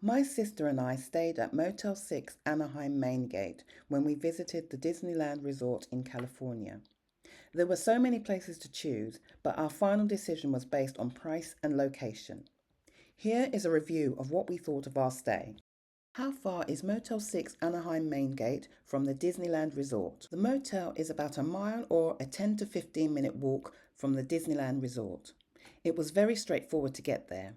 My sister and I stayed at Motel 6 Anaheim Maingate when we visited the Disneyland Resort in California. There were so many places to choose, but our final decision was based on price and location. Here is a review of what we thought of our stay. How far is Motel 6 Anaheim Maingate from the Disneyland Resort? The motel is about a mile or a 10 to 15 minute walk from the Disneyland Resort. It was very straightforward to get there.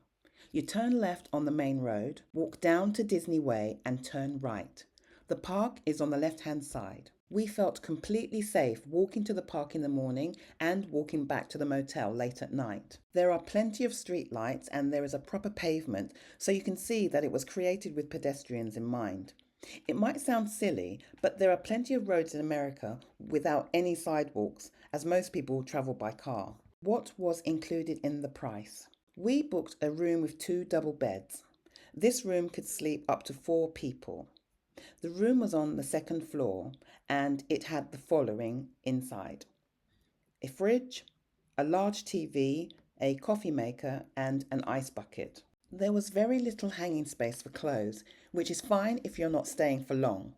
You turn left on the main road, walk down to Disney Way and turn right. The park is on the left-hand side. We felt completely safe walking to the park in the morning and walking back to the motel late at night. There are plenty of street lights and there is a proper pavement, so you can see that it was created with pedestrians in mind. It might sound silly, but there are plenty of roads in America without any sidewalks, as most people travel by car. What was included in the price? We booked a room with 2 double beds. This room could sleep up to 4 people. The room was on the 2nd floor and it had the following inside: a fridge, a large TV, a coffee maker and an ice bucket. There was very little hanging space for clothes, which is fine if you're not staying for long.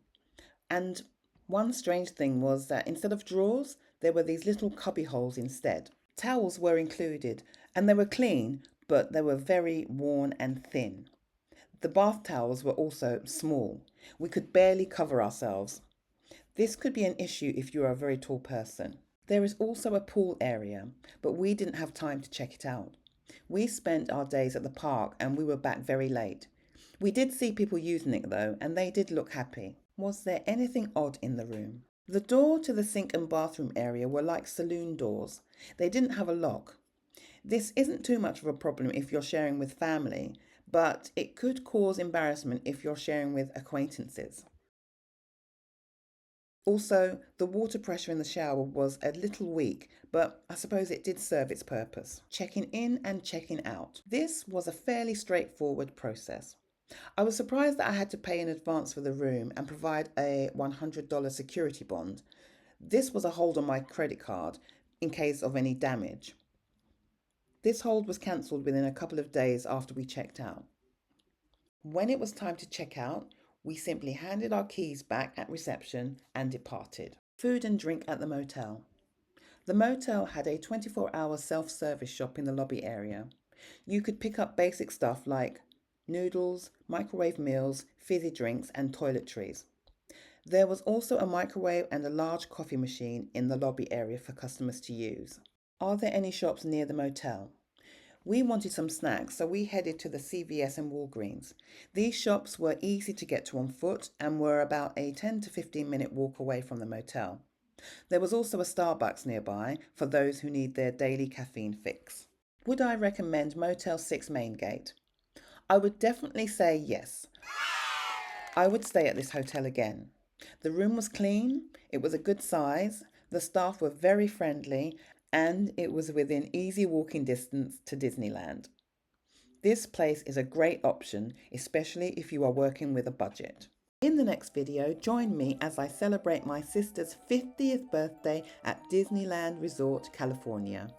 And one strange thing was that instead of drawers, there were these little cubby holes instead. Towels were included and they were clean, but they were very worn and thin. The bath towels were also small. We could barely cover ourselves. This could be an issue if you are a very tall person. There is also a pool area, but we didn't have time to check it out. We spent our days at the park and we were back very late. We did see people using it though, and they did look happy. Was there anything odd in the room? The door to the sink and bathroom area were like saloon doors. They didn't have a lock. This isn't too much of a problem if you're sharing with family, but it could cause embarrassment if you're sharing with acquaintances. Also, the water pressure in the shower was a little weak, but I suppose it did serve its purpose. Checking in and checking out. This was a fairly straightforward process. I was surprised that I had to pay in advance for the room and provide a $100 security bond. This was a hold on my credit card in case of any damage. This hold was cancelled within a couple of days after we checked out. When it was time to check out, we simply handed our keys back at reception and departed. Food and drink at the motel. The motel had a 24-hour self-service shop in the lobby area. You could pick up basic stuff like noodles, microwave meals, fizzy drinks and toiletries. There was also a microwave and a large coffee machine in the lobby area for customers to use. Are there any shops near the motel? We wanted some snacks, so we headed to the CVS and Walgreens. These shops were easy to get to on foot and were about a 10 to 15 minute walk away from the motel. There was also a Starbucks nearby for those who need their daily caffeine fix. Would I recommend Motel 6 Maingate? I would definitely say yes. I would stay at this hotel again. The room was clean, it was a good size, the staff were very friendly, and it was within easy walking distance to Disneyland. This place is a great option, especially if you are working with a budget. In the next video, join me as I celebrate my sister's 50th birthday at Disneyland Resort, California.